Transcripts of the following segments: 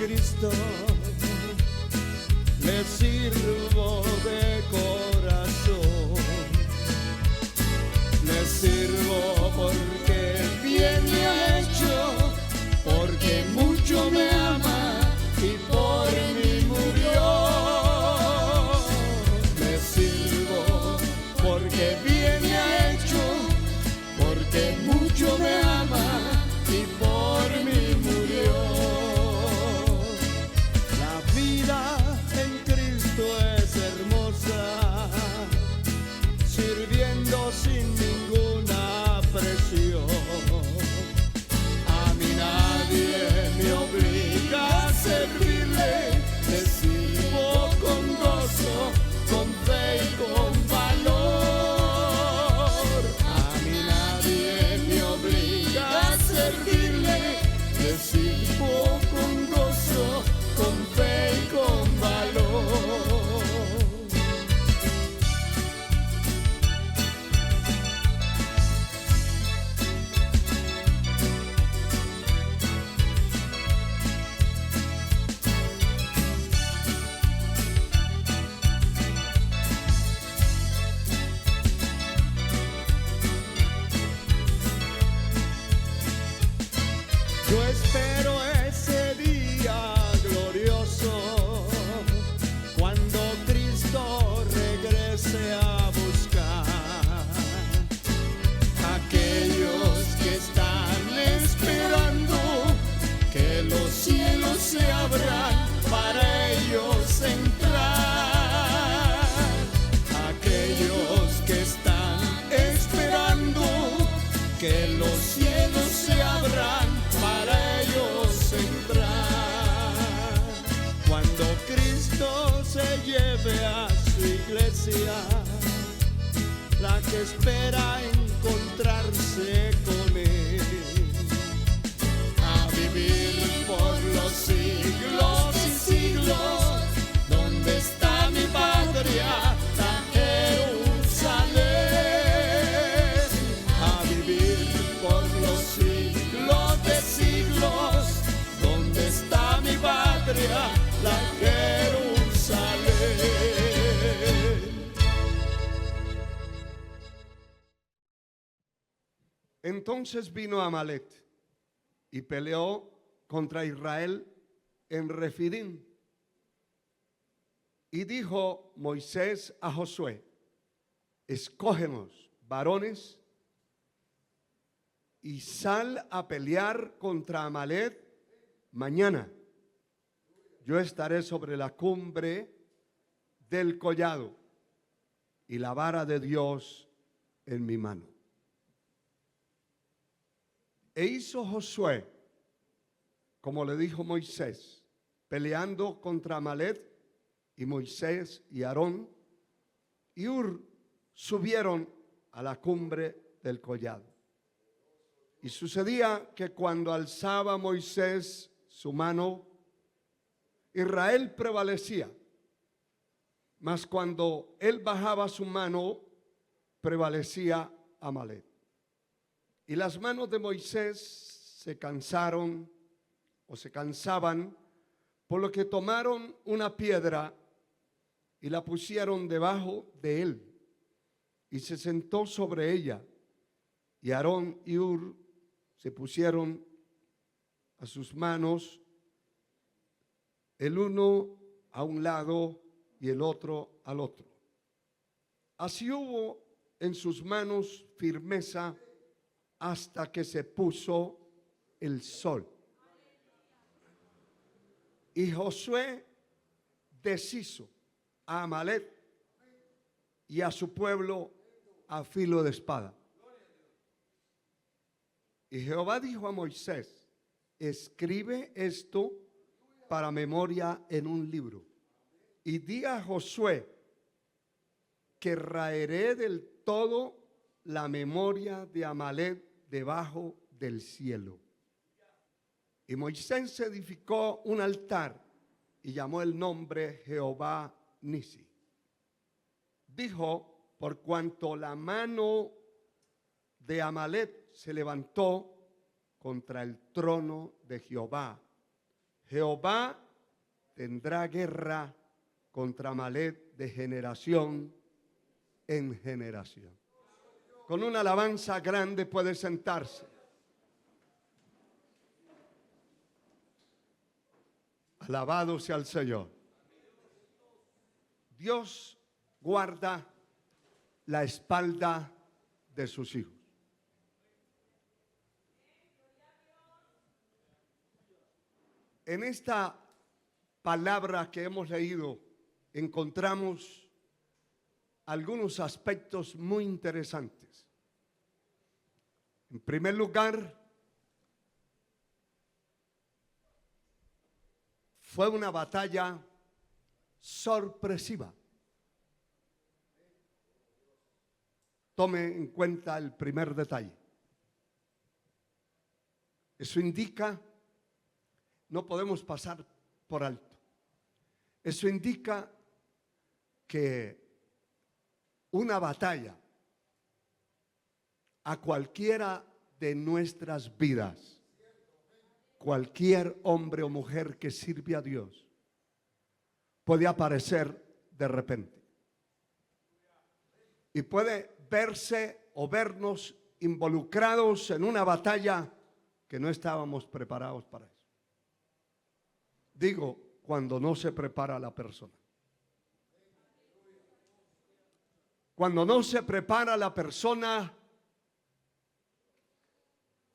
Cristo, le sirvo de corazón, le sirvo porque bien me ha hecho, porque mucho me ama y por mí murió. Le sirvo porque bien me ha hecho, porque mucho me ama y por mí murió. La vida en Cristo es hermosa, sirviendo sin ninguna presión. A mí nadie me obliga a servirle, le sirvo con gozo, con fe y con valor. A mí nadie me obliga a servirle, le sirvo con gozo, con fe y con valor. Yo espero ese día glorioso, cuando Cristo regrese a buscar aquellos que están esperando que los cielos se abran para ellos entrar. Aquellos que están esperando que los cielos se abran para ellos entrar. Cuando Cristo se lleve a su iglesia, la que espera encontrarse con Él, a vivir por los siglos y siglos. ¿Dónde está mi patria? La Jerusalén. A vivir por los siglos de siglos. ¿Dónde está mi patria? La Jerusalén. Entonces vino Amalek y peleó contra Israel en Refidim. Y dijo Moisés a Josué: escógenos varones y sal a pelear contra Amalek mañana. Yo estaré sobre la cumbre del collado y la vara de Dios en mi mano. E hizo Josué como le dijo Moisés, peleando contra Amalek, y Moisés y Aarón y Hur subieron a la cumbre del collado. Y sucedía que cuando alzaba Moisés su mano, Israel prevalecía, mas cuando él bajaba su mano, prevalecía Amalek. Y las manos de Moisés se cansaban, por lo que tomaron una piedra y la pusieron debajo de él, y se sentó sobre ella. Y Aarón y Hur se pusieron a sus manos, el uno a un lado y el otro al otro. Así hubo en sus manos firmeza hasta que se puso el sol. Y Josué deshizo a Amalek y a su pueblo a filo de espada. Y Jehová dijo a Moisés: escribe esto para memoria en un libro, y di a Josué que raeré del todo la memoria de Amalek debajo del cielo. Y Moisés edificó un altar y llamó el nombre Jehová Nisi. Dijo: por cuanto la mano de Amalek se levantó contra el trono de Jehová Jehová tendrá guerra contra Amalec de generación en generación. Con una alabanza grande puede sentarse. Alabado sea el Señor. Dios guarda la espalda de sus hijos. En esta palabra que hemos leído encontramos algunos aspectos muy interesantes. En primer lugar, fue una batalla sorpresiva. Tome en cuenta el primer detalle. Eso indica, no podemos pasar por alto. Eso indica que una batalla a cualquiera de nuestras vidas, cualquier hombre o mujer que sirve a Dios, puede aparecer de repente. Y puede verse o vernos involucrados en una batalla que no estábamos preparados para eso. Digo, cuando no se prepara la persona. Cuando no se prepara la persona,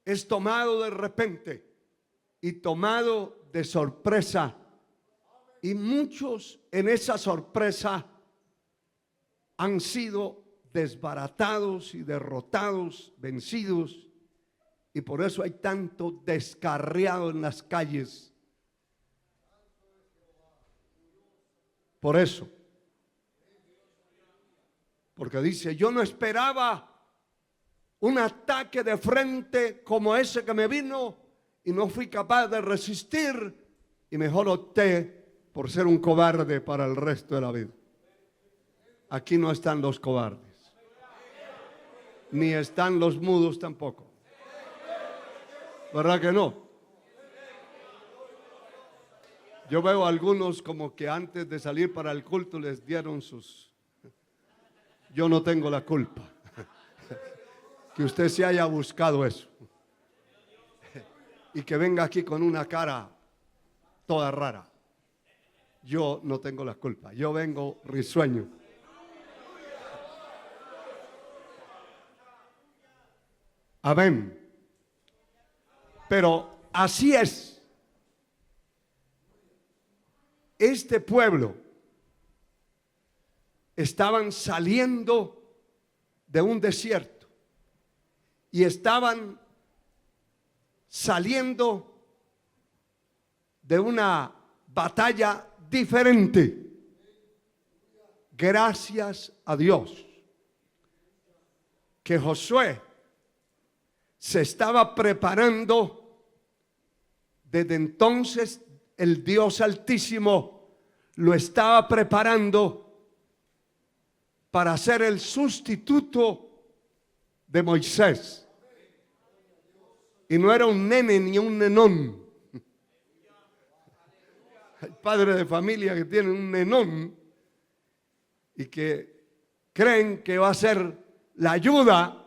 es tomado de repente y tomado de sorpresa. Y muchos en esa sorpresa han sido desbaratados y derrotados, vencidos. Y por eso hay tanto descarriado en las calles. Por eso. Porque dice, yo no esperaba un ataque de frente como ese que me vino y no fui capaz de resistir y mejor opté por ser un cobarde para el resto de la vida. Aquí no están los cobardes, ni están los mudos tampoco. ¿Verdad que no? Yo veo a algunos como que antes de salir para el culto les dieron sus... Yo no tengo la culpa que usted se haya buscado eso y que venga aquí con una cara toda rara. Yo no tengo la culpa, yo vengo risueño. Amén. Pero así es. Este pueblo estaban saliendo de un desierto y estaban saliendo de una batalla diferente. Gracias a Dios que Josué se estaba preparando. Desde entonces el Dios Altísimo lo estaba preparando para ser el sustituto de Moisés. Y no era un nene ni un nenón. Hay padres de familia que tienen un nenón y que creen que va a ser la ayuda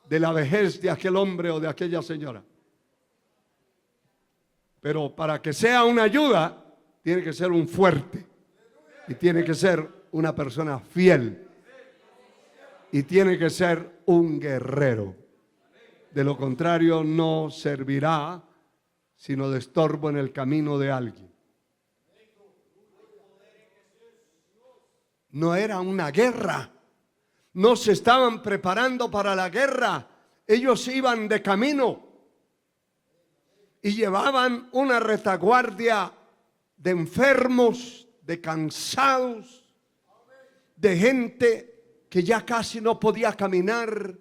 de la vejez de aquel hombre o de aquella señora. Pero para que sea una ayuda, tiene que ser un fuerte. Y tiene que ser una persona fiel. Y tiene que ser un guerrero. De lo contrario, no servirá, sino de estorbo en el camino de alguien. No era una guerra. No se estaban preparando para la guerra. Ellos iban de camino. Y llevaban una retaguardia de enfermos, de cansados, de gente que ya casi no podía caminar,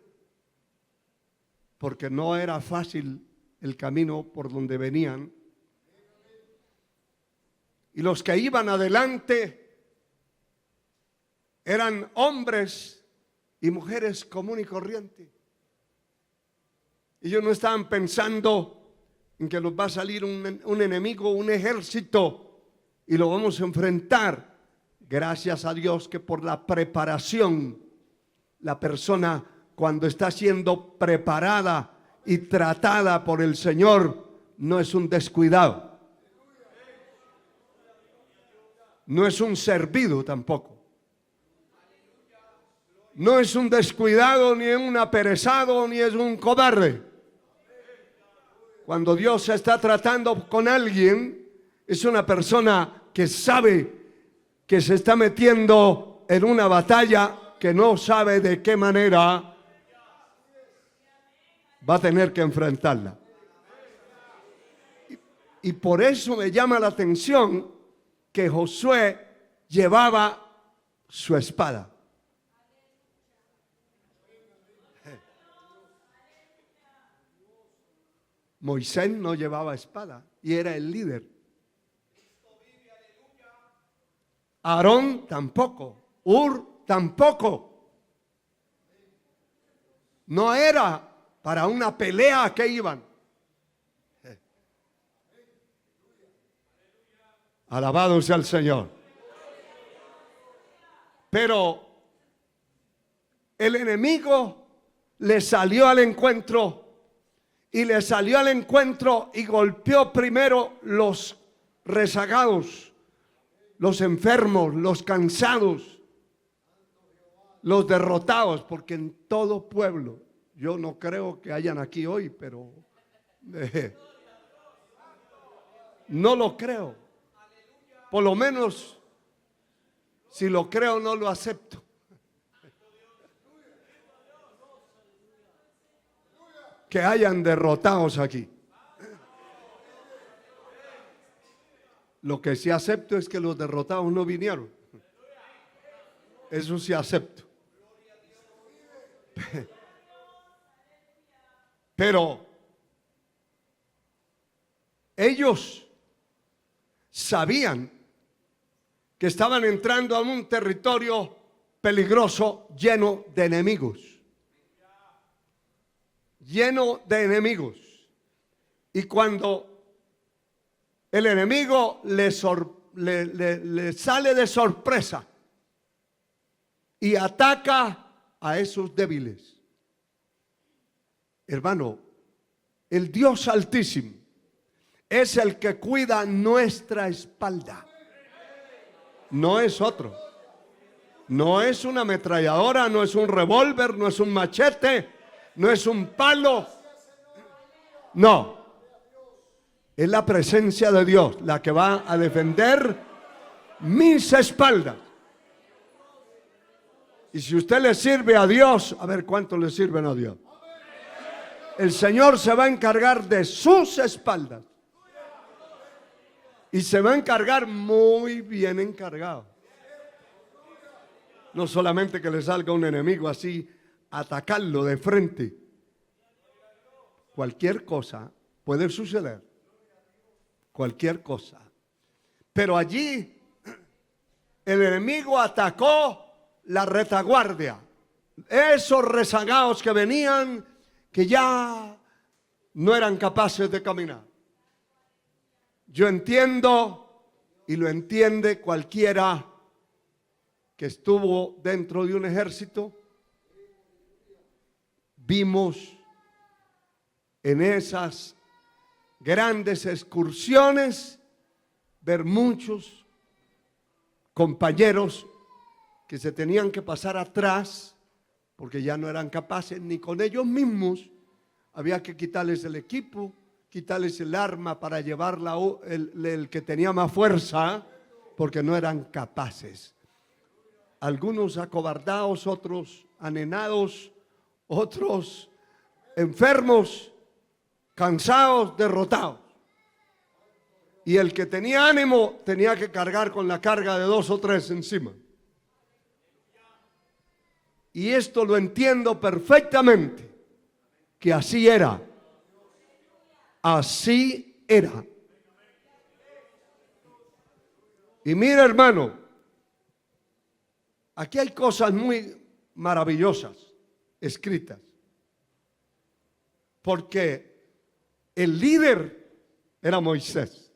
porque no era fácil el camino por donde venían. Y los que iban adelante eran hombres y mujeres común y corriente. Ellos no estaban pensando en que nos va a salir un enemigo, un ejército, y lo vamos a enfrentar. Gracias a Dios que por la preparación, la persona cuando está siendo preparada y tratada por el Señor, no es un descuidado, no es un servido tampoco, no es un descuidado, ni es un aperezado, ni es un cobarde. Cuando Dios está tratando con alguien, es una persona que sabe que se está metiendo en una batalla que no sabe de qué manera va a tener que enfrentarla. Y por eso me llama la atención que Josué llevaba su espada. Moisés no llevaba espada y era el líder. Aarón tampoco. Hur tampoco. No era para una pelea que iban. Alabado sea el Señor. Pero el enemigo le salió al encuentro. Y le salió al encuentro y golpeó primero los rezagados, los enfermos, los cansados, los derrotados, porque en todo pueblo, yo no creo que hayan aquí hoy, pero no lo creo. Por lo menos, si lo creo, no lo acepto. Que hayan derrotados aquí. Lo que sí acepto es que los derrotados no vinieron. Eso sí acepto. Pero ellos sabían que estaban entrando a un territorio peligroso, lleno de enemigos. Lleno de enemigos. Y cuando el enemigo le sale de sorpresa y ataca a esos débiles, hermano, el Dios Altísimo es el que cuida nuestra espalda. No es otro. No es una ametralladora, no es un revólver, no es un machete, no es un palo. No. Es la presencia de Dios la que va a defender mis espaldas. Y si usted le sirve a Dios, a ver cuánto le sirven a Dios. El Señor se va a encargar de sus espaldas. Y se va a encargar muy bien encargado. No solamente que le salga un enemigo así, atacarlo de frente. Cualquier cosa puede suceder. Cualquier cosa. Pero allí el enemigo atacó la retaguardia. Esos rezagados que venían, que ya no eran capaces de caminar. Yo entiendo, y lo entiende cualquiera que estuvo dentro de un ejército. Vimos en esas grandes excursiones ver muchos compañeros que se tenían que pasar atrás porque ya no eran capaces ni con ellos mismos. Había que quitarles el equipo, quitarles el arma para llevarla el que tenía más fuerza, porque no eran capaces. Algunos acobardados, otros anenados, otros enfermos, cansados, derrotados. Y el que tenía ánimo tenía que cargar con la carga de 2 o 3 encima. Y esto lo entiendo perfectamente, que así era. Así era. Y mira, hermano, aquí hay cosas muy maravillosas escritas. Porque el líder era Moisés.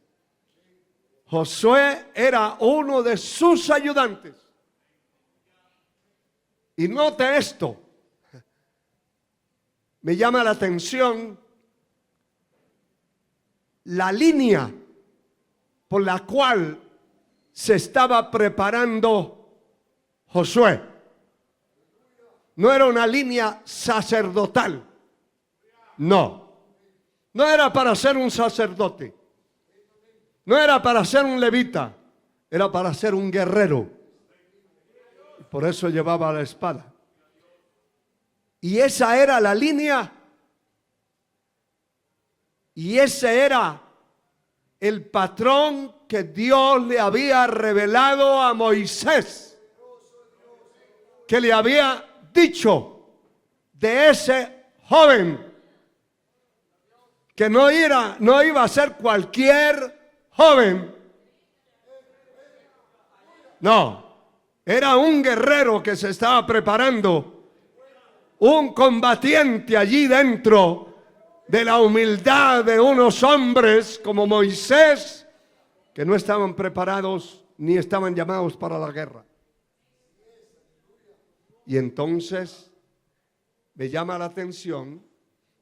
Josué era uno de sus ayudantes. Y note esto. Me llama la atención la línea por la cual se estaba preparando Josué. No era una línea sacerdotal. No. No era para ser un sacerdote. No era para ser un levita. Era para ser un guerrero. Por eso llevaba la espada. Y esa era la línea. Y ese era el patrón que Dios le había revelado a Moisés. Que le había dicho de ese joven. Que no iba a ser cualquier joven. No. Era un guerrero que se estaba preparando. Un combatiente allí dentro de la humildad de unos hombres como Moisés, que no estaban preparados ni estaban llamados para la guerra. Y entonces me llama la atención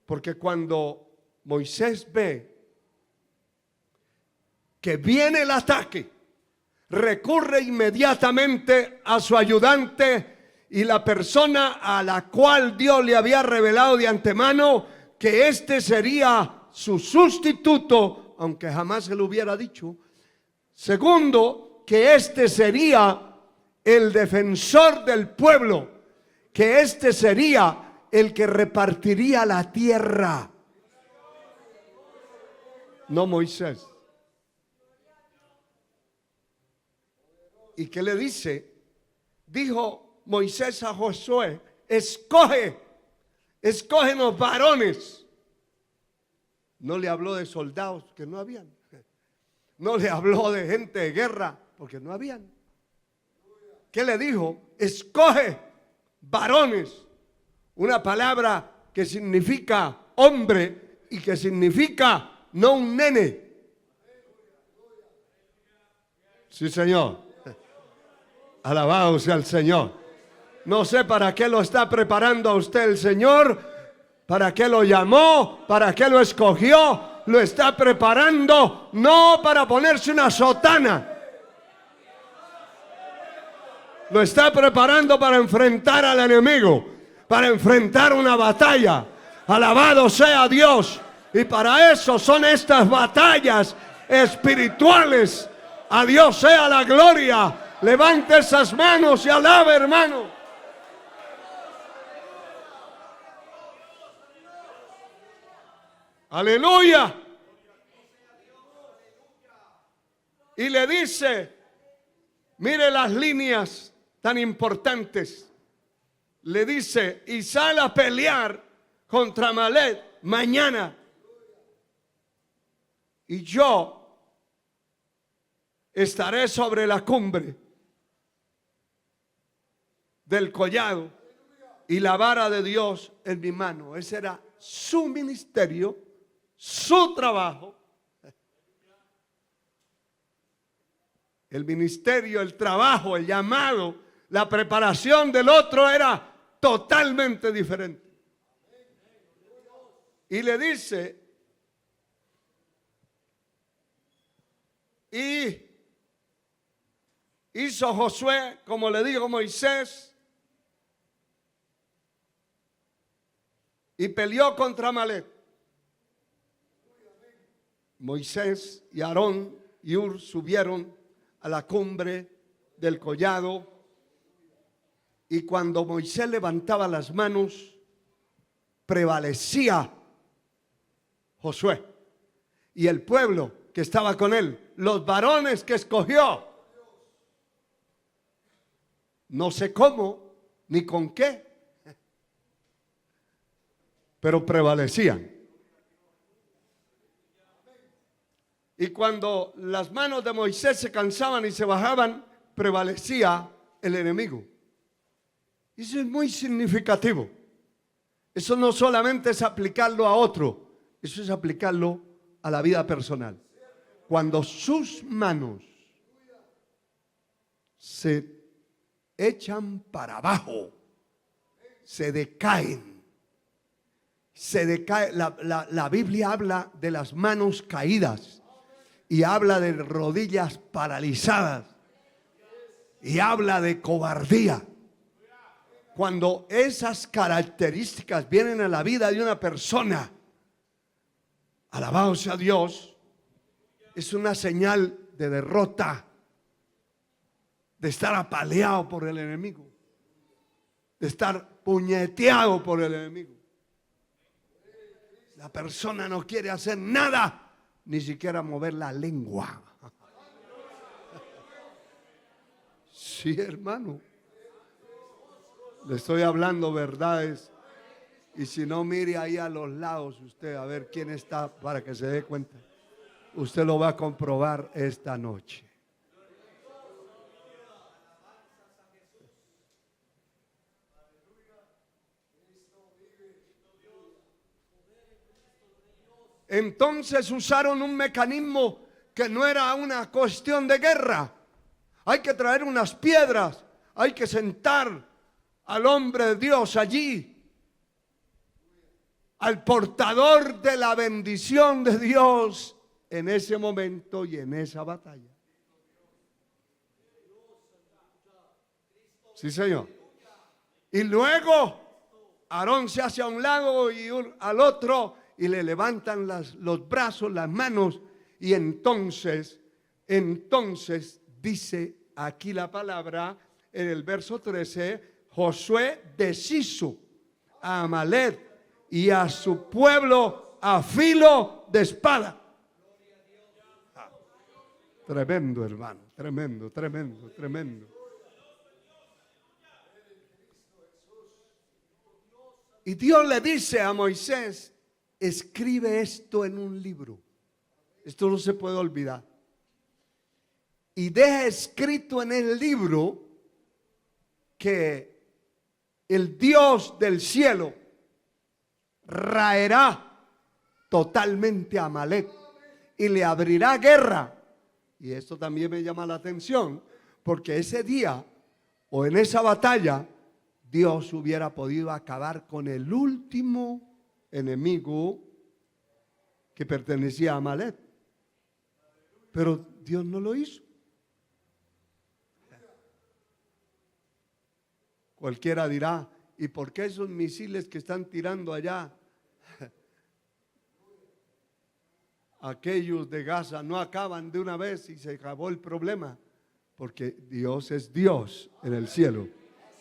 porque cuando Moisés ve que viene el ataque, recurre inmediatamente a su ayudante y la persona a la cual Dios le había revelado de antemano que este sería su sustituto, aunque jamás se lo hubiera dicho. Segundo, que este sería el defensor del pueblo, que este sería el que repartiría la tierra. No Moisés. ¿Y qué le dice? Dijo Moisés a Josué, escógenos varones. No le habló de soldados, que no habían. No le habló de gente de guerra, porque no habían. ¿Qué le dijo? Escoge varones. Una palabra que significa hombre y que significa no un nene. Sí, Señor. Alabado sea el Señor. No sé para qué lo está preparando a usted el Señor, para qué lo llamó, para qué lo escogió. Lo está preparando no para ponerse una sotana. Lo está preparando para enfrentar al enemigo, para enfrentar una batalla. Alabado sea Dios. Y para eso son estas batallas espirituales. A Dios sea la gloria. Levante esas manos y alabe, hermano. Aleluya. Y le dice, mire las líneas tan importantes. Le dice, y sale a pelear contra Amalek mañana. Y yo estaré sobre la cumbre del collado y la vara de Dios en mi mano. Ese era su ministerio, su trabajo. El ministerio, el trabajo, el llamado, la preparación del otro era totalmente diferente. Y le dice, y hizo Josué como le dijo Moisés y peleó contra Amalek. Moisés y Aarón y Hur subieron a la cumbre del collado y cuando Moisés levantaba las manos prevalecía Josué y el pueblo que estaba con él, los varones que escogió. No sé cómo ni con qué, pero prevalecían. Y cuando las manos de Moisés se cansaban y se bajaban, prevalecía el enemigo. Eso es muy significativo. Eso no solamente es aplicarlo a otro, eso es aplicarlo a la vida personal. Cuando sus manos se echan para abajo, se decaen. La Biblia habla de las manos caídas y habla de rodillas paralizadas y habla de cobardía. Cuando esas características vienen a la vida de una persona, alabado sea Dios, es una señal de derrota, de estar apaleado por el enemigo, de estar puñeteado por el enemigo. La persona no quiere hacer nada, ni siquiera mover la lengua. Sí, hermano. Le estoy hablando verdades. Y si no, mire ahí a los lados usted a ver quién está para que se dé cuenta. Usted lo va a comprobar esta noche. Entonces usaron un mecanismo que no era una cuestión de guerra. Hay que traer unas piedras, hay que sentar al hombre de Dios allí, al portador de la bendición de Dios en ese momento y en esa batalla. Sí, Señor. Y luego Aarón se hace a un lado y al otro y le levantan los brazos, las manos, y entonces dice aquí la palabra en el verso 13, Josué deshizo a Amalek y a su pueblo a filo de espada. Tremendo, hermano, tremendo, tremendo, tremendo. Y Dios le dice a Moisés, escribe esto en un libro. Esto no se puede olvidar. Y deja escrito en el libro que el Dios del cielo raerá totalmente a Amalek y le abrirá guerra. Y esto también me llama la atención, porque ese día o en esa batalla Dios hubiera podido acabar con el último enemigo que pertenecía a Amalek. Pero Dios no lo hizo. Cualquiera dirá, ¿y por qué esos misiles que están tirando allá, aquellos de Gaza, no acaban de una vez y se acabó el problema? Porque Dios es Dios en el cielo.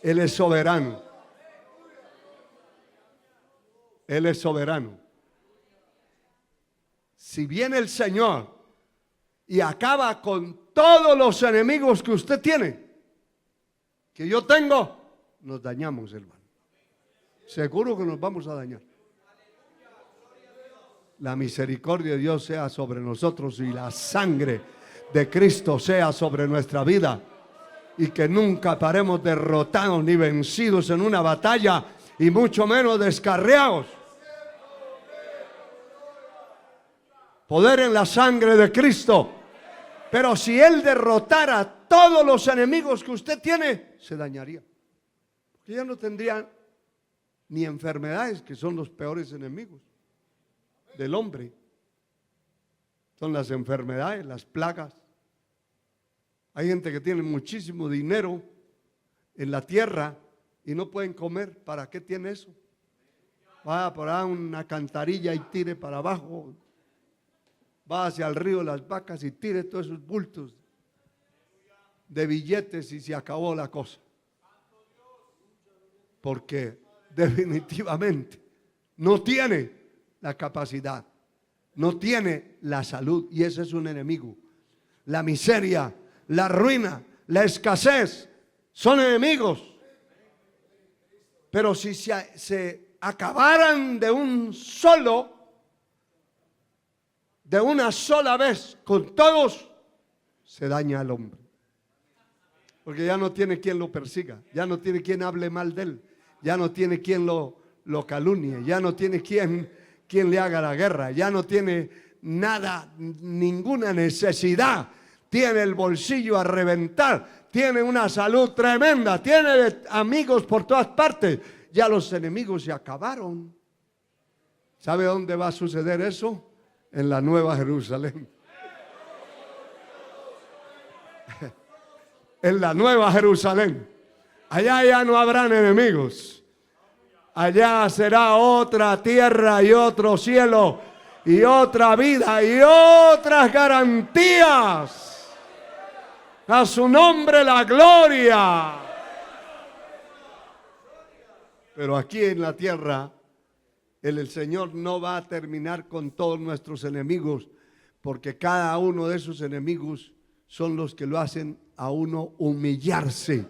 Él es soberano. Él es soberano. Si viene el Señor y acaba con todos los enemigos que usted tiene, que yo tengo, nos dañamos, hermano. Seguro que nos vamos a dañar. La misericordia de Dios sea sobre nosotros y la sangre de Cristo sea sobre nuestra vida. Y que nunca paremos derrotados ni vencidos en una batalla, y mucho menos descarriados. Poder en la sangre de Cristo. Pero si Él derrotara a todos los enemigos que usted tiene, se dañaría. Porque ya no tendría ni enfermedades, que son los peores enemigos del hombre. Son las enfermedades, las plagas. Hay gente que tiene muchísimo dinero en la tierra y no pueden comer. ¿Para qué tiene eso? Va por ahí una cantarilla y tire para abajo. Va hacia el río de las vacas y tire todos esos bultos de billetes y se acabó la cosa. Porque definitivamente no tiene la capacidad, no tiene la salud, y ese es un enemigo. La miseria, la ruina, la escasez son enemigos. Pero si se acabaran de una sola vez con todos, se daña al hombre. Porque ya no tiene quien lo persiga, ya no tiene quien hable mal de él, ya no tiene quien lo calumnie, ya no tiene quien le haga la guerra, ya no tiene nada, ninguna necesidad, tiene el bolsillo a reventar, tiene una salud tremenda, tiene amigos por todas partes. Ya los enemigos se acabaron. ¿Sabe dónde va a suceder eso? En la Nueva Jerusalén. En la Nueva Jerusalén. Allá ya no habrán enemigos. Allá será otra tierra y otro cielo y otra vida y otras garantías. A su nombre la gloria. Pero aquí en la tierra, el Señor no va a terminar con todos nuestros enemigos, porque cada uno de esos enemigos son los que lo hacen a uno humillarse.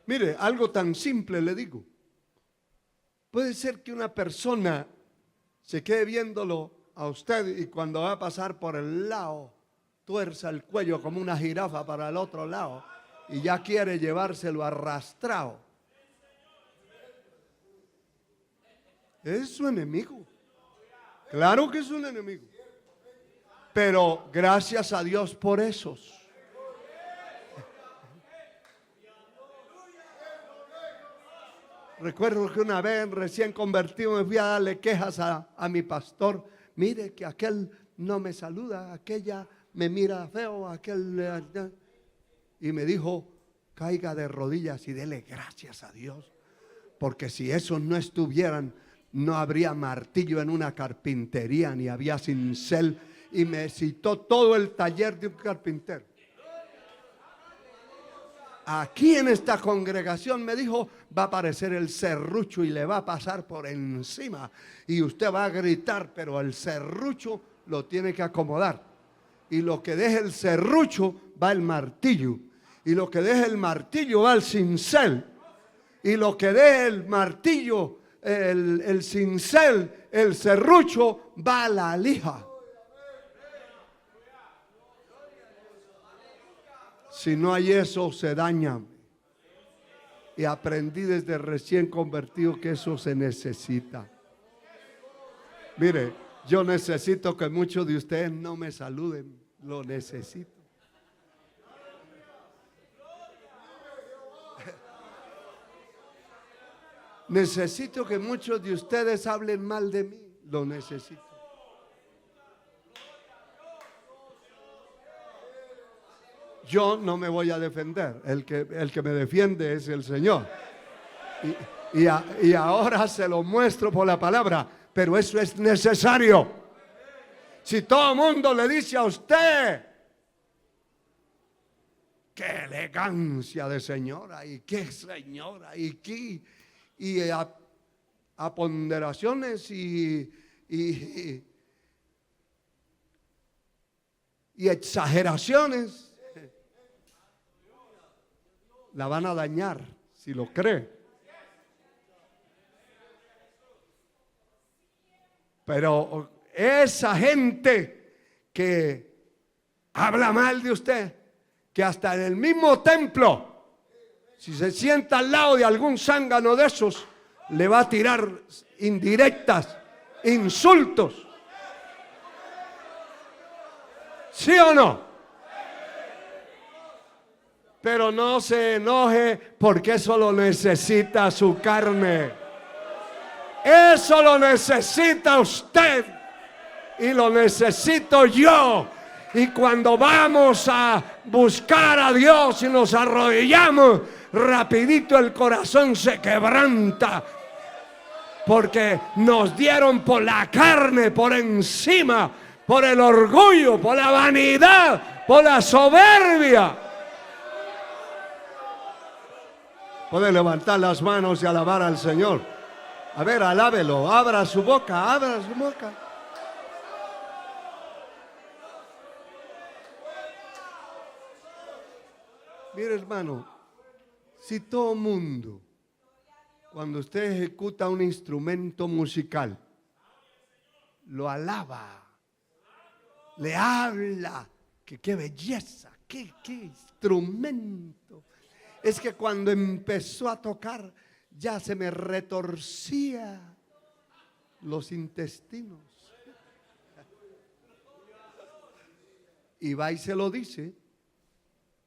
Mire, algo tan simple le digo. Puede ser que una persona se quede viéndolo a usted y cuando va a pasar por el lado, tuerza el cuello como una jirafa para el otro lado y ya quiere llevárselo arrastrado. Es su enemigo. Claro que es un enemigo. Pero gracias a Dios por esos. Recuerdo que una vez recién convertido me fui a darle quejas a mi pastor. Mire que aquel no me saluda, aquella me mira feo, aquel... Y me dijo, caiga de rodillas y dele gracias a Dios. Porque si esos no estuvieran, no habría martillo en una carpintería, ni había cincel. Y me citó todo el taller de un carpintero. Aquí en esta congregación me dijo, va a aparecer el serrucho y le va a pasar por encima. Y usted va a gritar, pero el serrucho lo tiene que acomodar. Y lo que deje el serrucho va el martillo. Y lo que deje el martillo va el cincel. Y lo que deje el martillo, el cincel, el serrucho, va a la lija. Si no hay eso, se daña. Y aprendí desde recién convertido que eso se necesita. Mire, yo necesito que muchos de ustedes no me saluden. Lo necesito. Necesito que muchos de ustedes hablen mal de mí. Lo necesito. Yo no me voy a defender. El que me defiende es el Señor. Y ahora se lo muestro por la palabra. Pero eso es necesario. Si todo el mundo le dice a usted, qué elegancia de señora, y qué señora, y qué, y a ponderaciones y exageraciones, la van a dañar si lo cree. Pero esa gente que habla mal de usted, que hasta en el mismo templo, si se sienta al lado de algún zángano de esos, le va a tirar indirectas, insultos. ¿Sí o no? Pero no se enoje porque eso lo necesita su carne. Eso lo necesita usted y lo necesito yo. Y cuando vamos a buscar a Dios y nos arrodillamos, rapidito el corazón se quebranta. Porque nos dieron por la carne, por encima, por el orgullo, por la vanidad, por la soberbia. Puede levantar las manos y alabar al Señor. A ver, alábelo, abra su boca, abra su boca. Mire, hermano, si todo mundo, cuando usted ejecuta un instrumento musical, lo alaba, le habla, que qué belleza, qué instrumento. Es que cuando empezó a tocar, ya se me retorcía los intestinos. y va y se lo dice,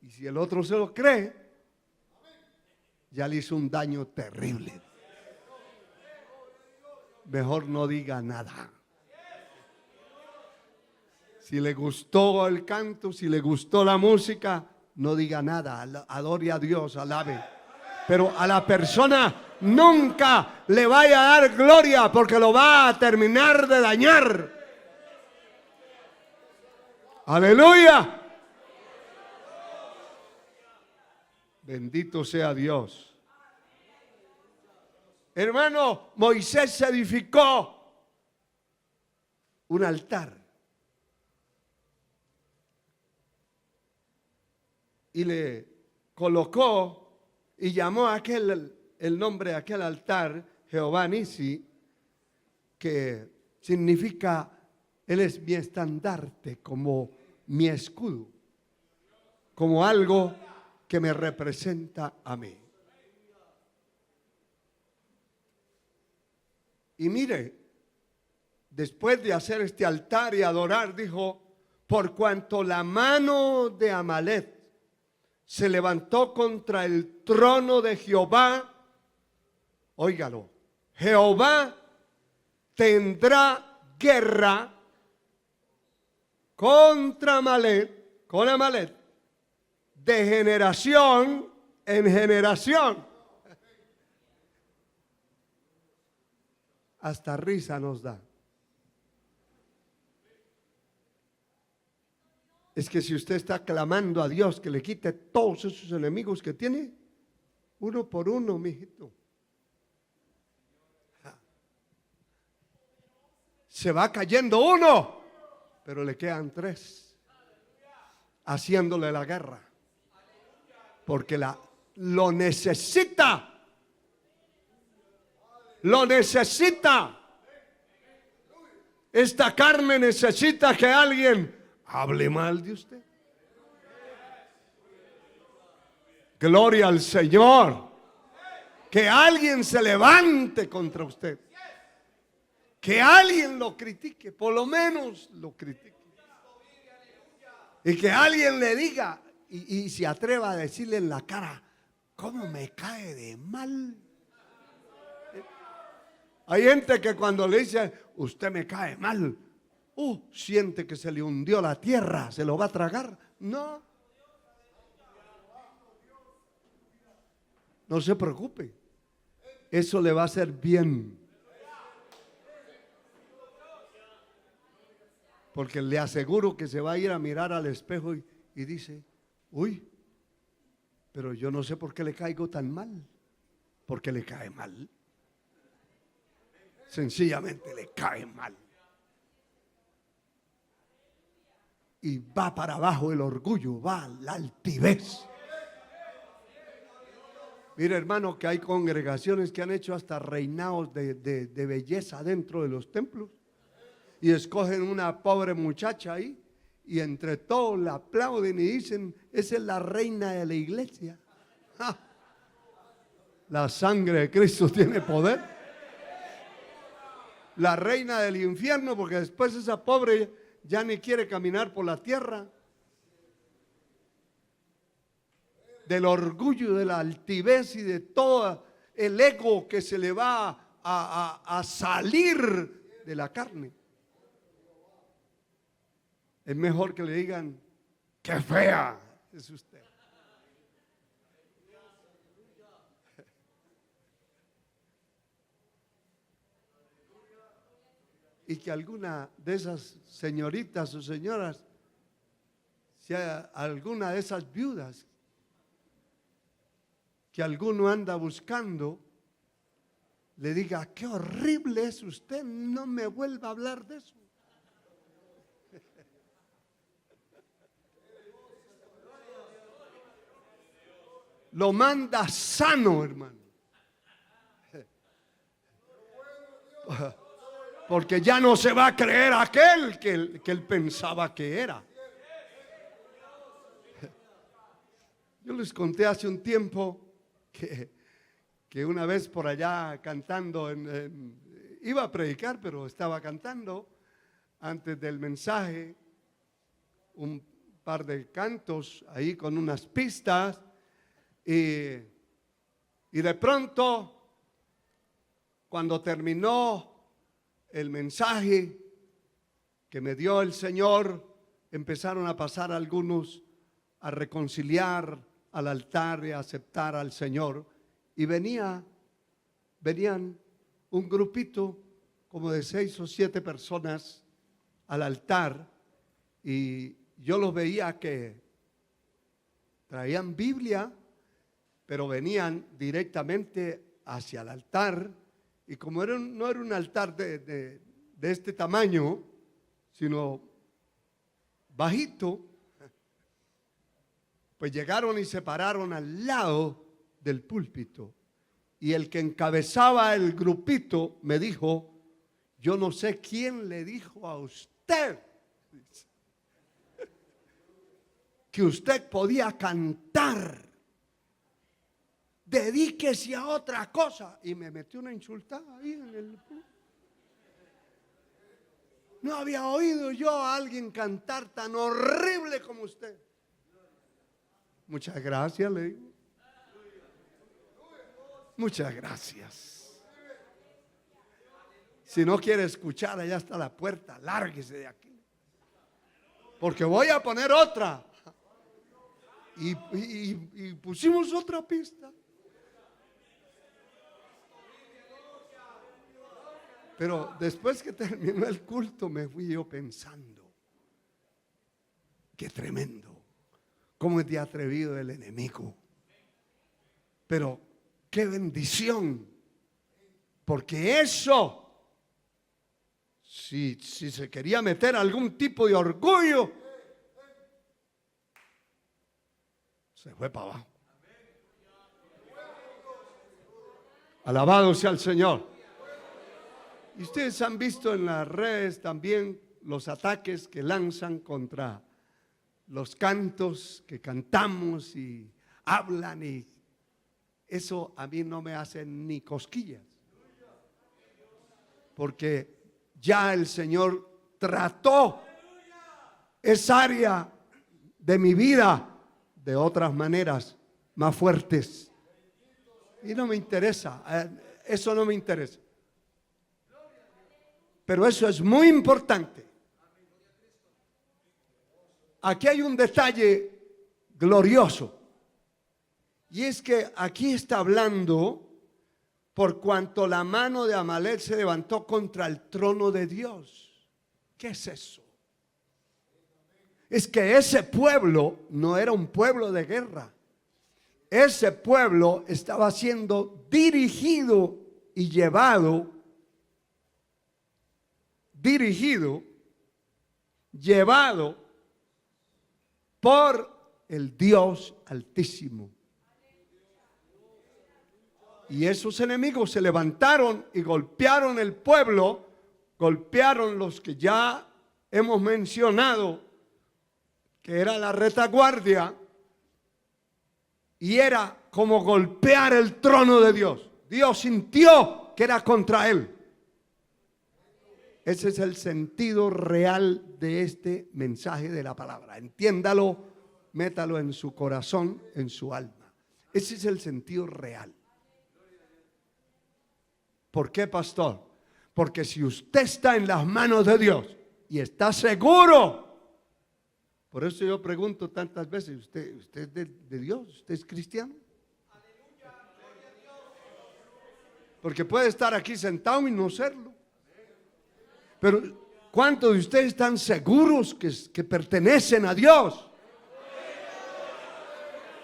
y si el otro se lo cree, ya le hizo un daño terrible. Mejor no diga nada. Si le gustó el canto, si le gustó la música, no diga nada, adore a Dios, alabe. Pero a la persona nunca le vaya a dar gloria, porque lo va a terminar de dañar. Aleluya. Bendito sea Dios. Hermano, Moisés edificó un altar y le colocó y llamó el nombre de aquel altar Jehová Nisi, que significa Él es mi estandarte, como mi escudo, como algo que me representa a mí. Y mire, después de hacer este altar y adorar, dijo: por cuanto la mano de Amalek se levantó contra el trono de Jehová, óigalo, Jehová tendrá guerra contra Amalek, con Amalek, de generación en generación. Hasta risa nos da. Es que si usted está clamando a Dios que le quite todos esos enemigos que tiene, uno por uno, mijito, se va cayendo uno, pero le quedan tres haciéndole la guerra, porque lo necesita. Lo necesita. Esta carne necesita que alguien hable mal de usted. Gloria al Señor. Que alguien se levante contra usted. Que alguien lo critique, por lo menos lo critique. Y que alguien le diga y se atreva a decirle en la cara: ¿cómo me cae de mal? Hay gente que cuando le dice: usted me cae mal, siente que se le hundió la tierra, se lo va a tragar. No, no se preocupe, eso le va a hacer bien, porque le aseguro que se va a ir a mirar al espejo y dice: uy, pero yo no sé por qué le caigo tan mal, porque le cae mal. Sencillamente le cae mal. Y va para abajo el orgullo, va la altivez. Mira, hermano, que hay congregaciones que han hecho hasta reinados de belleza dentro de los templos. Y escogen una pobre muchacha ahí, y entre todos la aplauden y dicen: esa es la reina de la iglesia. ¡Ja! La sangre de Cristo tiene poder. La reina del infierno, porque después esa pobre ya ni quiere caminar por la tierra. Del orgullo, de la altivez y de todo el ego que se le va a salir de la carne. Es mejor que le digan: ¡qué fea es usted! Y que alguna de esas señoritas o señoras, sea alguna de esas viudas que alguno anda buscando, le diga: qué horrible es usted, no me vuelva a hablar de eso. Lo manda sano, hermano. Porque ya no se va a creer aquel que él pensaba que era. Yo les conté hace un tiempo que una vez por allá cantando, iba a predicar, pero estaba cantando antes del mensaje. Un par de cantos ahí con unas pistas y de pronto, cuando terminó el mensaje que me dio el Señor, empezaron a pasar algunos a reconciliar al altar y a aceptar al Señor. Y venían un grupito como de 6 o 7 personas al altar, y yo los veía que traían Biblia, pero venían directamente hacia el altar. Y como no era un altar de este tamaño, sino bajito, pues llegaron y se pararon al lado del púlpito. Y el que encabezaba el grupito me dijo: yo no sé quién le dijo a usted que usted podía cantar. Dedíquese a otra cosa. Y me metió una insultada ahí en el... No había oído yo a alguien cantar tan horrible como usted. Muchas gracias, le digo. Muchas gracias. Si no quiere escuchar, allá está la puerta, lárguese de aquí. Porque voy a poner otra. Y pusimos otra pista. Pero después que terminó el culto, me fui yo pensando: qué tremendo, cómo es de atrevido el enemigo. Pero qué bendición, porque eso, si se quería meter algún tipo de orgullo, se fue para abajo. Alabado sea el Señor. Y ustedes han visto en las redes también los ataques que lanzan contra los cantos que cantamos y hablan, y eso a mí no me hace ni cosquillas, porque ya el Señor trató esa área de mi vida de otras maneras más fuertes, y no me interesa, eso no me interesa. Pero eso es muy importante. Aquí hay un detalle glorioso, y es que aquí está hablando por cuanto la mano de Amalek se levantó contra el trono de Dios. ¿Qué es eso? Es que ese pueblo no era un pueblo de guerra. Ese pueblo estaba siendo dirigido y llevado por el Dios Altísimo. Y esos enemigos se levantaron y golpearon el pueblo, golpearon los que ya hemos mencionado, que era la retaguardia, y era como golpear el trono de Dios. Dios sintió que era contra él. Ese es el sentido real de este mensaje de la palabra. Entiéndalo, métalo en su corazón, en su alma. Ese es el sentido real. ¿Por qué, pastor? Porque si usted está en las manos de Dios y está seguro, por eso yo pregunto tantas veces: ¿usted es de Dios? ¿Usted es cristiano? Porque puede estar aquí sentado y no serlo. Pero ¿cuántos de ustedes están seguros que pertenecen a Dios?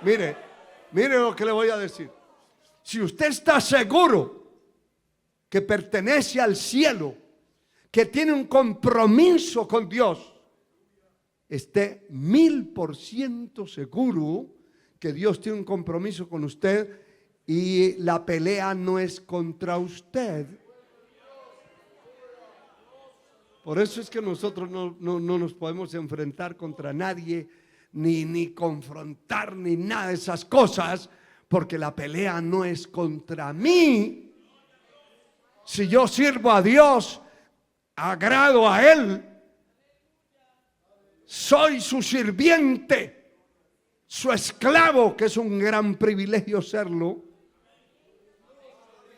Mire lo que le voy a decir. Si usted está seguro que pertenece al cielo, que tiene un compromiso con Dios, esté 1000% seguro que Dios tiene un compromiso con usted, y la pelea no es contra usted. Por eso es que nosotros no nos podemos enfrentar contra nadie, ni confrontar, ni nada de esas cosas, porque la pelea no es contra mí. Si yo sirvo a Dios, agrado a Él, soy su sirviente, su esclavo, que es un gran privilegio serlo.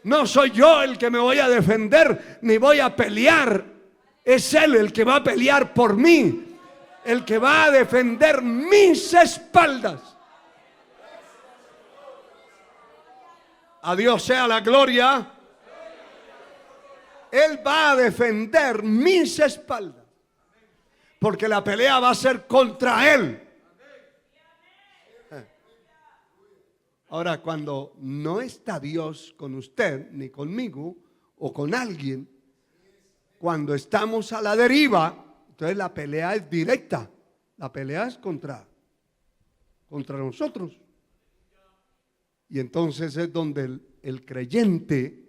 No soy yo el que me voy a defender ni voy a pelear. Es Él el que va a pelear por mí, el que va a defender mis espaldas. A Dios sea la gloria. Él va a defender mis espaldas, porque la pelea va a ser contra Él. Ahora, cuando no está Dios con usted, ni conmigo, o con alguien, cuando estamos a la deriva, entonces la pelea es directa. La pelea es contra nosotros. Y entonces es donde el creyente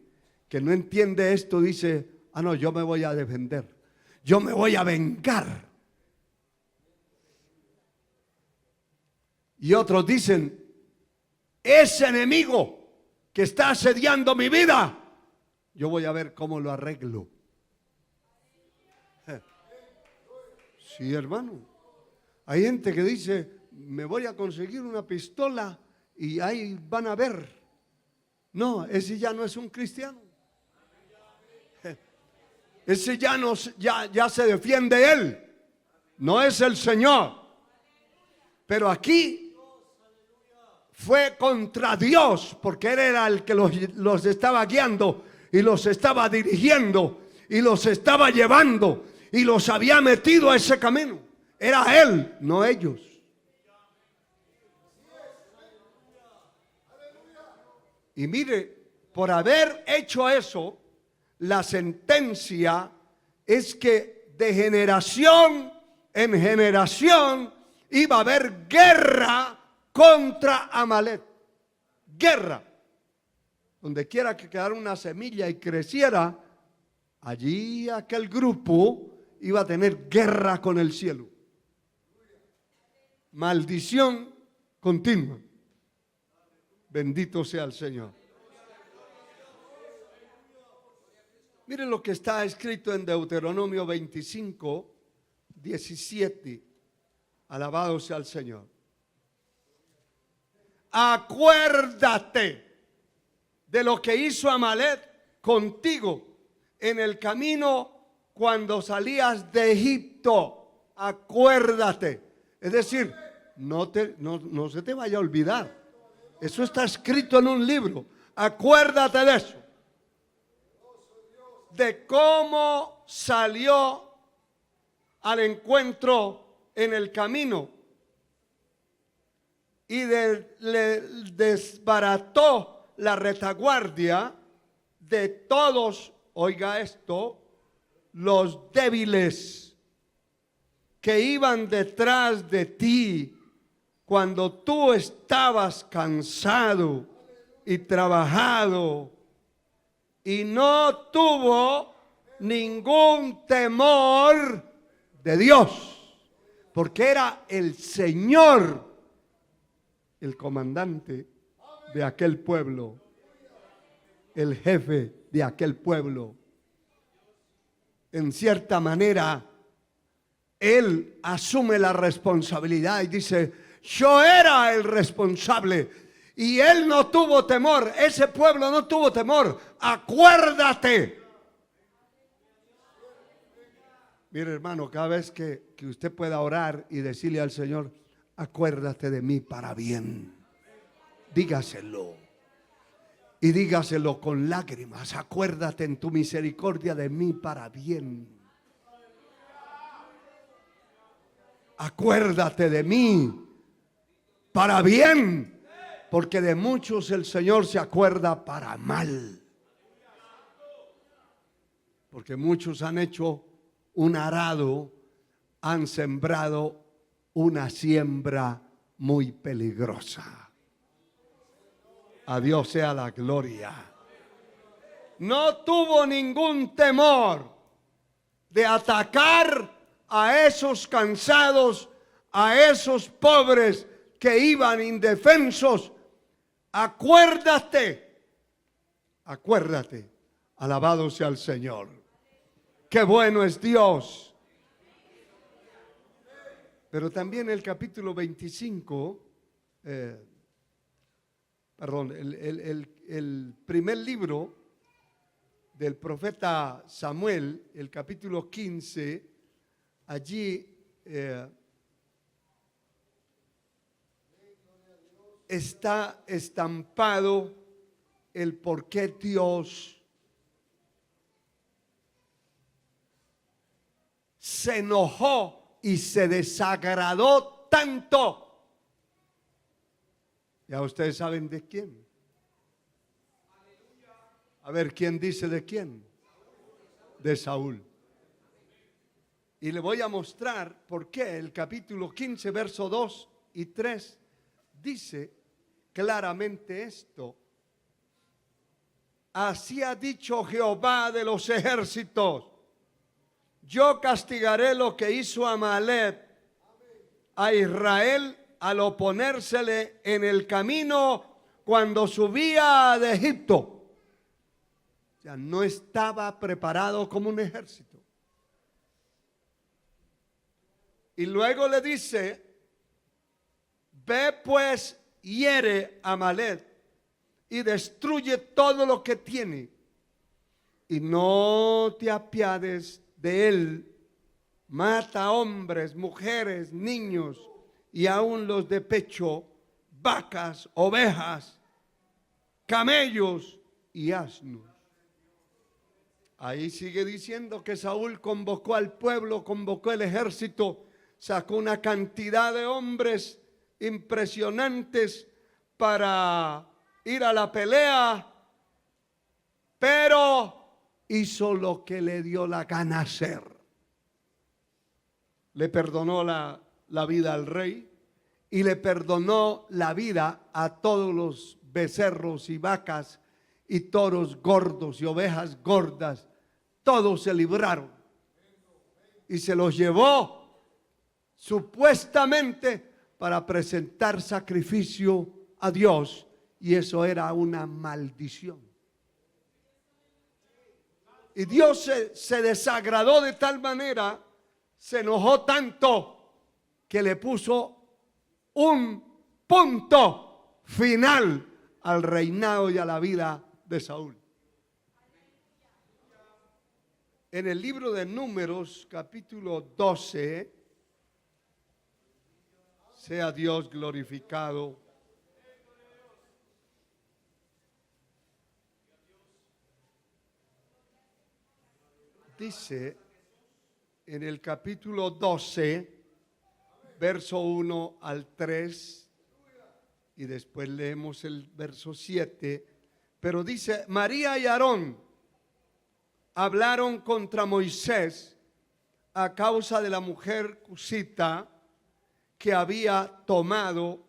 que no entiende esto dice: ah, no, yo me voy a defender, yo me voy a vengar. Y otros dicen: ese enemigo que está asediando mi vida, yo voy a ver cómo lo arreglo. Sí, hermano. Hay gente que dice: me voy a conseguir una pistola y ahí van a ver. No, ese ya no es un cristiano. Ese ya se defiende él. No es el Señor. Pero aquí fue contra Dios, porque Él era el que los estaba guiando y los estaba dirigiendo y los estaba llevando y los había metido a ese camino. Era Él, no ellos. Y mire, por haber hecho eso, la sentencia es que de generación en generación iba a haber guerra contra Amalek. Guerra. Donde quiera que quedara una semilla y creciera, allí aquel grupo iba a tener guerra con el cielo. Maldición continua. Bendito sea el Señor. Miren lo que está escrito en Deuteronomio 25, 17. Alabado sea el Señor. Acuérdate de lo que hizo Amalek contigo en el camino cuando salías de Egipto. Acuérdate. Es decir, no se te vaya a olvidar. Eso está escrito en un libro. Acuérdate de eso. De cómo salió al encuentro en el camino y le desbarató la retaguardia de todos, oiga esto, los débiles que iban detrás de ti cuando tú estabas cansado y trabajado, y no tuvo ningún temor de Dios, porque era el Señor el comandante de aquel pueblo, el jefe de aquel pueblo. En cierta manera, Él asume la responsabilidad y dice: yo era el responsable y Él no tuvo temor, ese pueblo no tuvo temor. Acuérdate. Mire, hermano, cada vez que usted pueda orar y decirle al Señor: acuérdate de mí para bien, dígaselo. Y dígaselo con lágrimas: acuérdate en tu misericordia de mí para bien. Acuérdate de mí para bien, porque de muchos el Señor se acuerda para mal. Porque muchos han hecho un arado, han sembrado una siembra muy peligrosa. A Dios sea la gloria. No tuvo ningún temor de atacar a esos cansados, a esos pobres que iban indefensos. Acuérdate, acuérdate. Alabado sea el Señor. Qué bueno es Dios. Pero también el capítulo 25, el primer libro del profeta Samuel, el capítulo 15, allí está estampado el por qué Dios se enojó y se desagradó tanto. Ya ustedes saben de quién. A ver, ¿quién dice de quién? De Saúl. Y le voy a mostrar por qué el capítulo 15, verso 2 y 3 dice claramente esto. Así ha dicho Jehová de los ejércitos: yo castigaré lo que hizo Amalek a Israel al oponérsele en el camino cuando subía de Egipto. O sea, no estaba preparado como un ejército. Y luego le dice: ve pues, hiere a Amalek y destruye todo lo que tiene, y no te apiades de él. Mata hombres, mujeres, niños y aún los de pecho, vacas, ovejas, camellos y asnos. Ahí sigue diciendo que Saúl convocó al pueblo, convocó el ejército, sacó una cantidad de hombres impresionantes para ir a la pelea, pero hizo lo que le dio la gana hacer. Le perdonó la vida al rey y le perdonó la vida a todos los becerros y vacas y toros gordos y ovejas gordas. Todos se libraron y se los llevó supuestamente para presentar sacrificio a Dios, y eso era una maldición. Y Dios se desagradó de tal manera, se enojó tanto, que le puso un punto final al reinado y a la vida de Saúl. En el libro de Números, capítulo 12, sea Dios glorificado. Dice en el capítulo 12, verso 1 al 3, y después leemos el verso 7, pero dice: María y Aarón hablaron contra Moisés a causa de la mujer cusita que había tomado,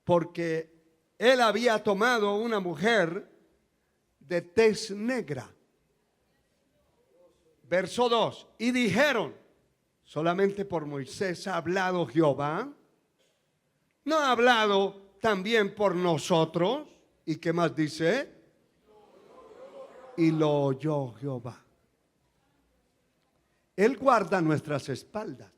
porque él había tomado una mujer de tez negra. Verso 2, y dijeron: solamente por Moisés ha hablado Jehová, ¿no ha hablado también por nosotros? ¿Y qué más dice? Y lo oyó Jehová. Él guarda nuestras espaldas.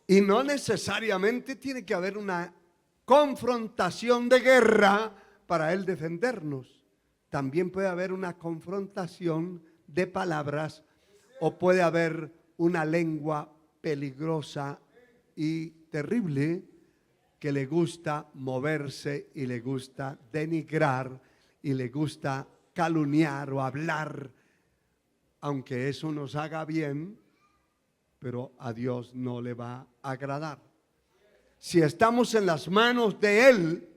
Y no necesariamente tiene que haber una confrontación de guerra para él defendernos. También puede haber una confrontación de palabras, o puede haber una lengua peligrosa y terrible que le gusta moverse y le gusta denigrar y le gusta calumniar o hablar, aunque eso nos haga bien, pero a Dios no le va a agradar. Si estamos en las manos de Él,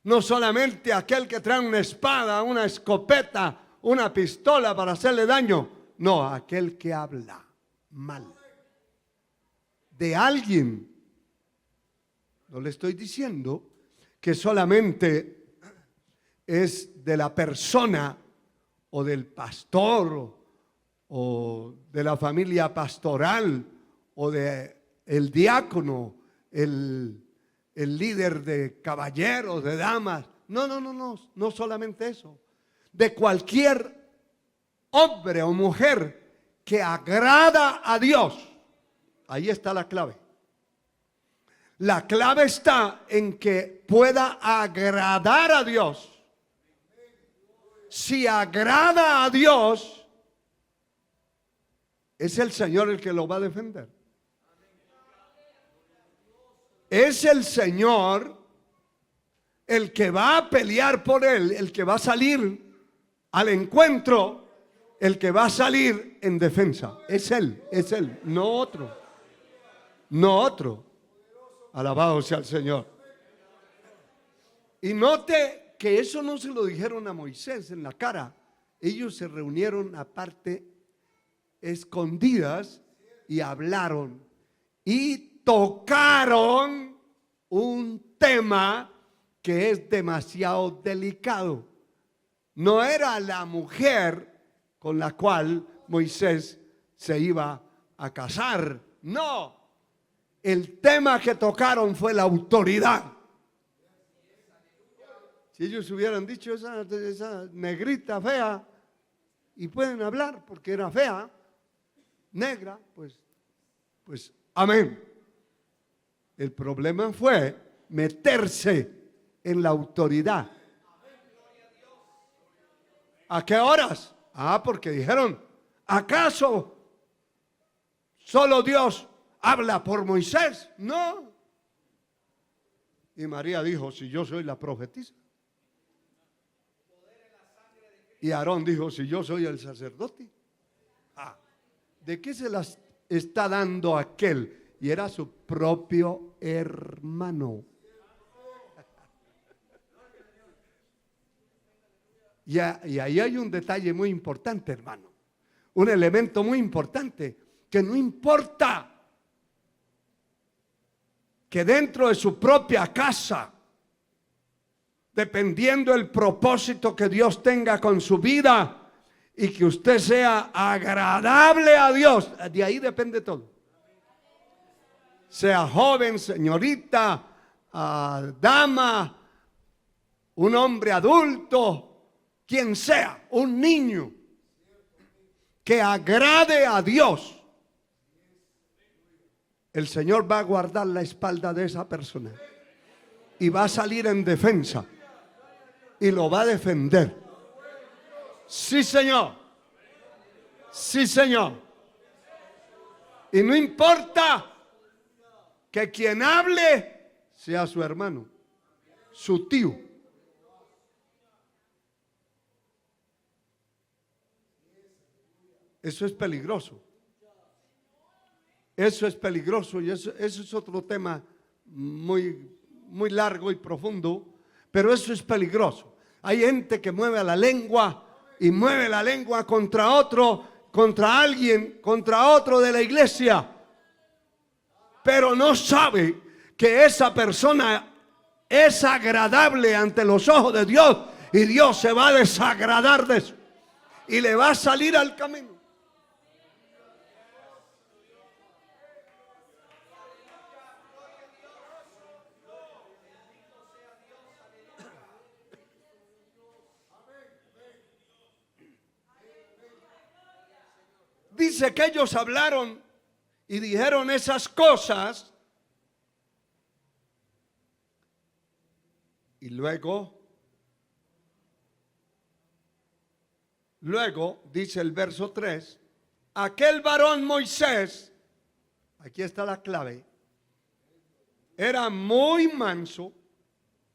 no solamente aquel que trae una espada, una escopeta, una pistola para hacerle daño, no, aquel que habla mal de alguien. No le estoy diciendo que solamente es de la persona o del pastor o de la familia pastoral o de el diácono, el líder de caballeros, de damas. No solamente eso. De cualquier hombre o mujer que agrada a Dios Ahí está la clave. La clave está en que pueda agradar a Dios. Si agrada a Dios, es el Señor el que lo va a defender. Es el Señor el que va a pelear por él, el que va a salir al encuentro, el que va a salir en defensa. Es él, no otro. No otro. Alabado sea el Señor. Y note que eso no se lo dijeron a Moisés en la cara. Ellos se reunieron aparte, escondidas, y hablaron y tocaron un tema que es demasiado delicado. No era la mujer con la cual Moisés se iba a casar. No. El tema que tocaron fue la autoridad. Si ellos hubieran dicho esa negrita fea, y pueden hablar porque era fea, negra, pues amén. El problema fue meterse en la autoridad. ¿A qué horas? Porque dijeron, ¿acaso solo Dios habla por Moisés? No. Y María dijo, si yo soy la profetisa. Y Aarón dijo, si yo soy el sacerdote. ¿De qué se las está dando aquel? Y era su propio hermano. Y ahí hay un detalle muy importante, hermano. Un elemento muy importante, que no importa que dentro de su propia casa, dependiendo del propósito que Dios tenga con su vida y que usted sea agradable a Dios, de ahí depende todo. Sea joven, señorita, dama, un hombre adulto, quien sea, un niño, que agrade a Dios, el Señor va a guardar la espalda de esa persona y va a salir en defensa y lo va a defender. Sí, Señor. Sí, Señor. Y no importa que quien hable sea su hermano, su tío. Eso es peligroso. Eso es peligroso y eso es otro tema muy largo y profundo, pero eso es peligroso. Hay gente que mueve la lengua y mueve la lengua contra otro, contra alguien, contra otro de la iglesia, pero no sabe que esa persona es agradable ante los ojos de Dios y Dios se va a desagradar de eso y le va a salir al camino. Dice que ellos hablaron y dijeron esas cosas y luego dice el verso 3, aquel varón Moisés, aquí está la clave, era muy manso,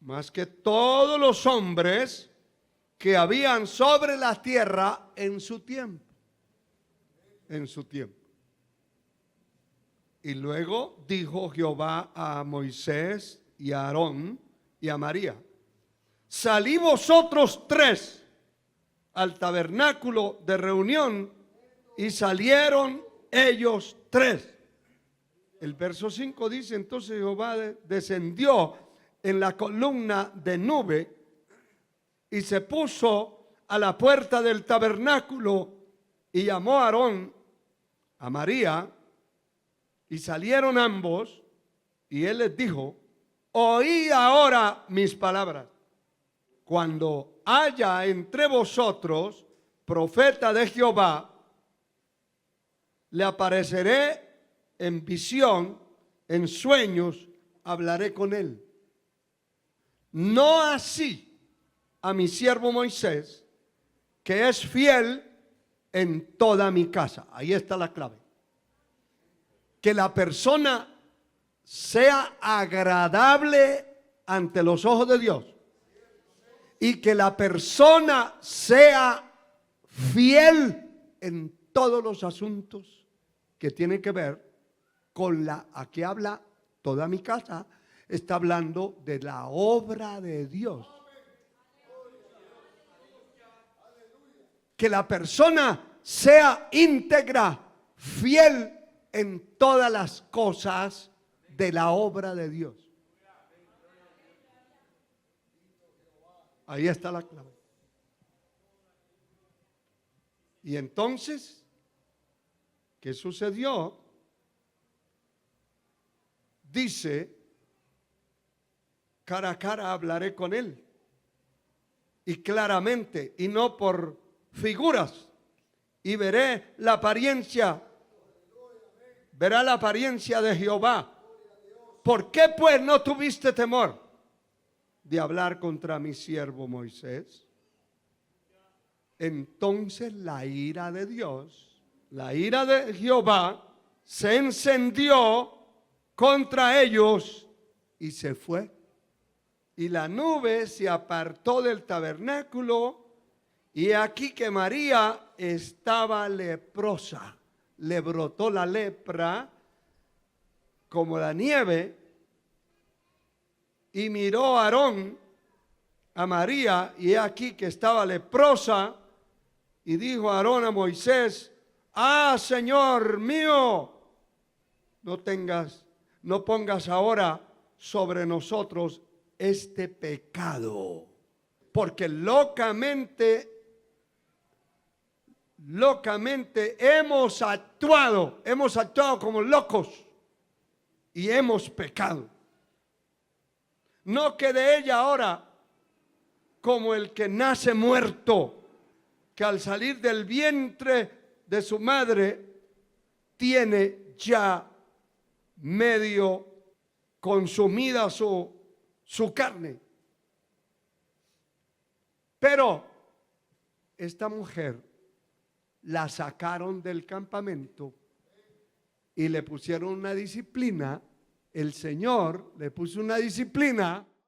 más que todos los hombres que habían sobre la tierra en su tiempo. En su tiempo. Y luego dijo Jehová a Moisés y a Aarón y a María, salí vosotros tres al tabernáculo de reunión, y salieron ellos tres. El verso 5 dice, entonces Jehová descendió en la columna de nube y se puso a la puerta del tabernáculo y llamó a Aarón, a María, y salieron ambos, y él les dijo, oí ahora mis palabras. Cuando haya entre vosotros profeta de Jehová, le apareceré en visión, en sueños, hablaré con él. No así a mi siervo Moisés, que es fiel en toda mi casa. Ahí está la clave. Que la persona sea agradable ante los ojos de Dios y que la persona sea fiel en todos los asuntos que tienen que ver con aquí habla toda mi casa, está hablando de la obra de Dios. Que la persona sea íntegra, fiel en todas las cosas de la obra de Dios. Ahí está la clave. Y entonces, ¿qué sucedió? Dice, cara a cara hablaré con él. Y claramente, y no por figuras. Y verá la apariencia de Jehová. ¿Por qué pues no tuviste temor de hablar contra mi siervo Moisés? Entonces la ira de Dios, la ira de Jehová, se encendió contra ellos y se fue. Y la nube se apartó del tabernáculo, y aquí que María estaba leprosa. Le brotó la lepra como la nieve, y miró a Aarón a María, y he aquí que estaba leprosa, y dijo Aarón a Moisés: ah, Señor mío, no pongas ahora sobre nosotros este pecado, porque locamente hemos actuado como locos y hemos pecado. No quede ella ahora como el que nace muerto, que al salir del vientre de su madre tiene ya medio consumida su carne. Pero esta mujer la sacaron del campamento y le pusieron una disciplina. El Señor le puso una disciplina